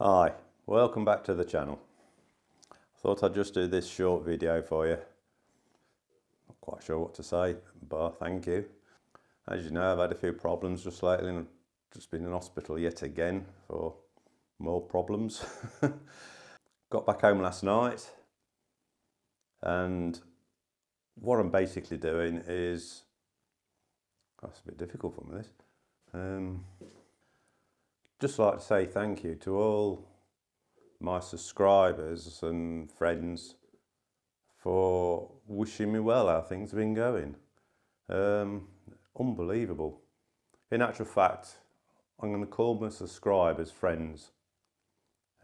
Hi, welcome back to the channel. Thought I'd just do this short video for you. Not quite sure what to say, but thank you. As you know, I've had a few problems just lately and I've just been in hospital yet again for more problems. Got back home last night and what I'm basically doing is, that's a bit difficult for me this, just like to say thank you to all my subscribers and friends for wishing me well how things have been going. Unbelievable. In actual fact, I'm going to call my subscribers friends.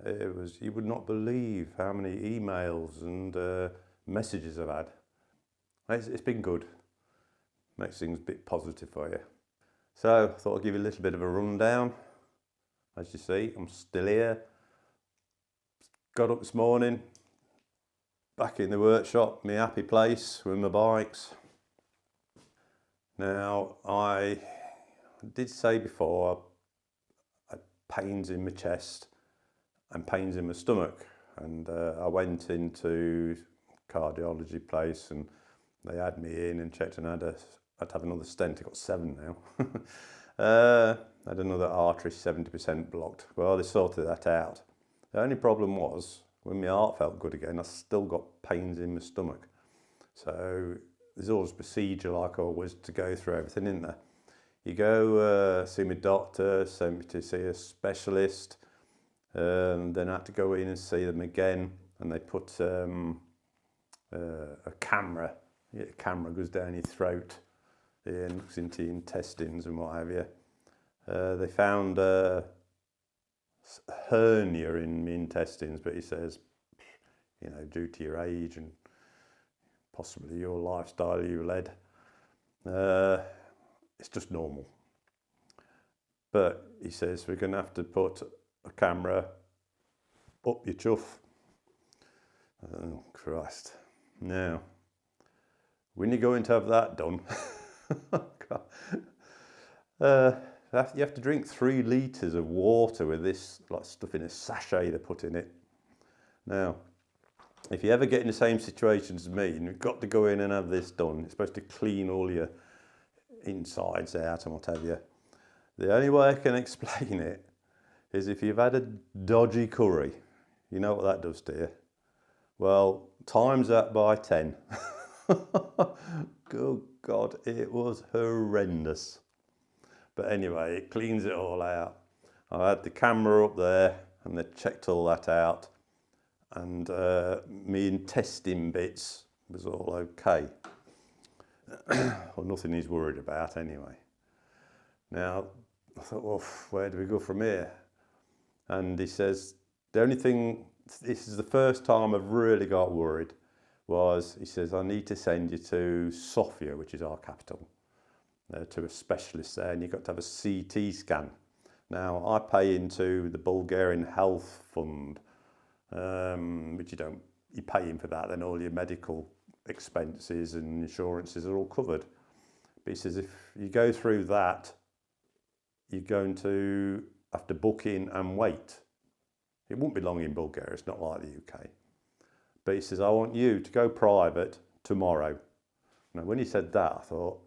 You would not believe how many emails and messages I've had. It's been good. Makes things a bit positive for you. So I thought I'd give you a little bit of a rundown. As you see, I'm still here. Got up this morning, back in the workshop, my happy place with my bikes. Now, I did say before I had pains in my chest and pains in my stomach, and I went into cardiology place and they had me in and checked and I had to have another stent. I got 7 now. Had another artery 70% blocked. Well, they sorted that out. The only problem was, when my heart felt good again, I still got pains in my stomach. So there's always a procedure, like always, to go through everything, isn't there? You go see my doctor, send me to see a specialist, then I had to go in and see them again, and they put a camera. A camera goes down your throat and looks into your intestines and what have you. They found a hernia in my intestines, but he says, you know, due to your age and possibly your lifestyle you led, it's just normal. But he says we're going to have to put a camera up your chuff. Oh Christ. Now, when you're going to have that done, you have to drink 3 litres of water with this like stuff in a sachet they put in it. Now, if you ever get in the same situation as me and you've got to go in and have this done, it's supposed to clean all your insides out and what have you. The only way I can explain it is if you've had a dodgy curry, you know what that does to you. Well, times that by 10. Good God, it was horrendous. But anyway, it cleans it all out. I had the camera up there and they checked all that out. And me intestine bits was all okay. Well, nothing he's worried about anyway. Now, I thought, well, where do we go from here? And he says, the only thing, this is the first time I've really got worried, was he says, I need to send you to Sofia, which is our capital, to a specialist there, and you've got to have a CT scan. Now, I pay into the Bulgarian Health Fund, which you're paying for that, then all your medical expenses and insurances are all covered. But he says if you go through that, you're going to have to book in and wait. It won't be long in Bulgaria, it's not like the UK. But he says, I want you to go private tomorrow. Now, when he said that, I thought,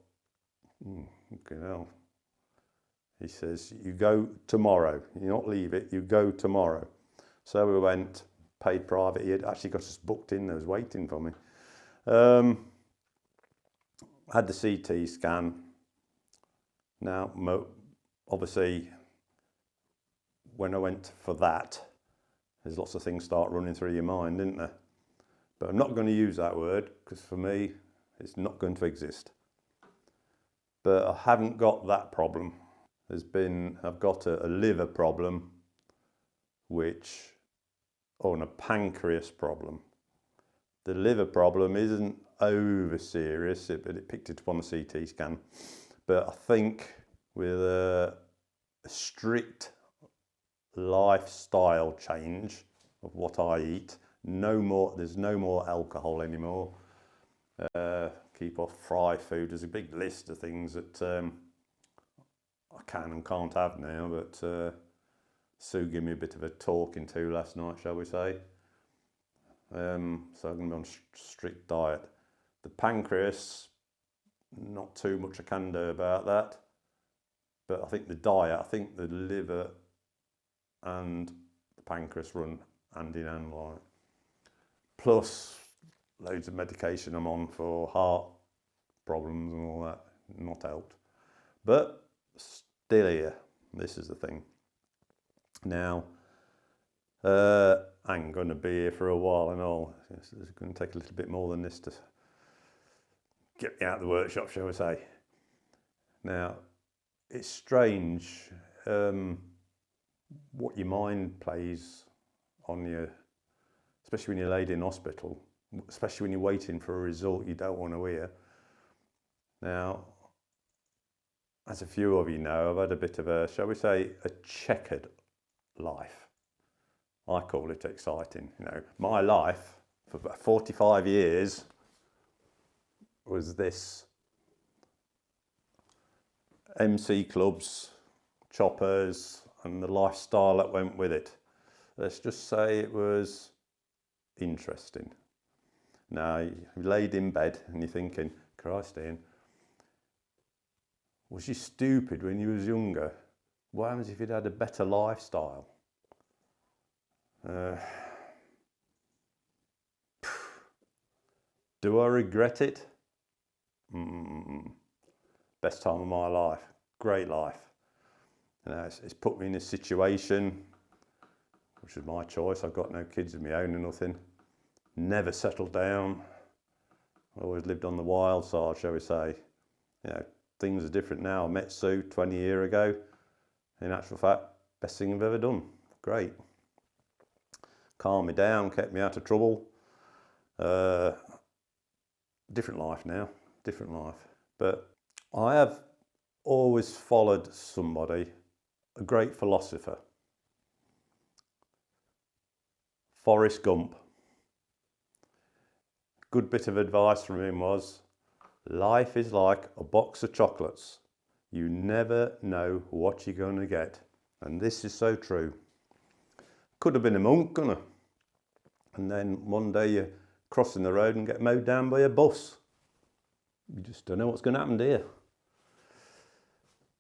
okay, hell. He says, you go tomorrow. You not leave it, you go tomorrow. So we went, paid private. He had actually got us booked in, there was waiting for me. Had the CT scan. Now, obviously, when I went for that, there's lots of things start running through your mind, isn't there? But I'm not going to use that word, because for me, it's not going to exist. But I haven't got that problem. I've got a liver problem, and a pancreas problem. The liver problem isn't over serious, but it picked it up on the CT scan. But I think with a strict lifestyle change of what I eat, there's no more alcohol anymore. Keep off fried food. There's a big list of things that I can and can't have now, but Sue gave me a bit of a talking to last night, shall we say. So I'm going to be on strict diet. The pancreas, not too much I can do about that. But I think the diet, I think the liver and the pancreas run hand in hand, like. Plus loads of medication I'm on for heart problems and all that, not helped. But still here, this is the thing. Now, I'm going to be here for a while and all. It's going to take a little bit more than this to get me out of the workshop, shall we say. Now, it's strange what your mind plays on you, especially when you're laid in hospital, especially when you're waiting for a result you don't want to hear. Now, as a few of you know, I've had a bit of a, shall we say, a checkered life. I call it exciting. You know, my life for about 45 years was this: MC clubs, choppers, and the lifestyle that went with it. Let's just say it was interesting. Now, you laid in bed and you're thinking, Christ, Ian, was you stupid when you was younger? What happens if you'd had a better lifestyle? Do I regret it? Best time of my life. Great life. You know, it's put me in a situation, which is my choice. I've got no kids of my own or nothing. Never settled down. Always lived on the wild side, shall we say. You know, things are different now. I met Sue 20 years ago. In actual fact, best thing I've ever done. Great. Calmed me down, kept me out of trouble. Different life now, different life. But I have always followed somebody, a great philosopher, Forrest Gump. Good bit of advice from him was, life is like a box of chocolates. You never know what you're going to get. And this is so true. Could have been a monk, couldn't I? And then one day you're crossing the road and get mowed down by a bus. You just don't know what's going to happen, do you?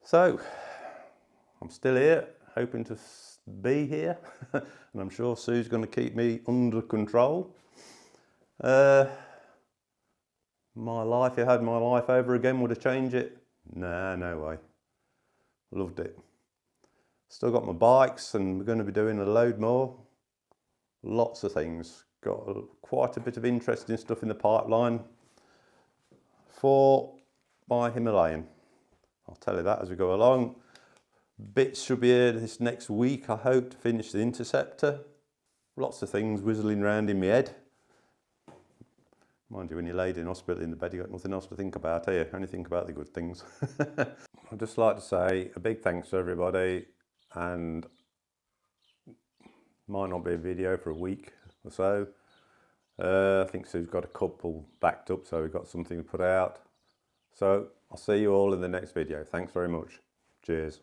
So, I'm still here, hoping to be here. And I'm sure Sue's going to keep me under control. My life, if I had my life over again, would I change it? Nah, no way. Loved it. Still got my bikes and we're going to be doing a load more. Lots of things. Got quite a bit of interesting stuff in the pipeline for my Himalayan. I'll tell you that as we go along. Bits should be here this next week, I hope, to finish the Interceptor. Lots of things whistling around in my head. Mind you, when you're laid in hospital in the bed, you've got nothing else to think about here. Only think about the good things. I'd just like to say a big thanks to everybody, and might not be a video for a week or so. I think Sue's got a couple backed up, so we've got something to put out. So I'll see you all in the next video. Thanks very much. Cheers.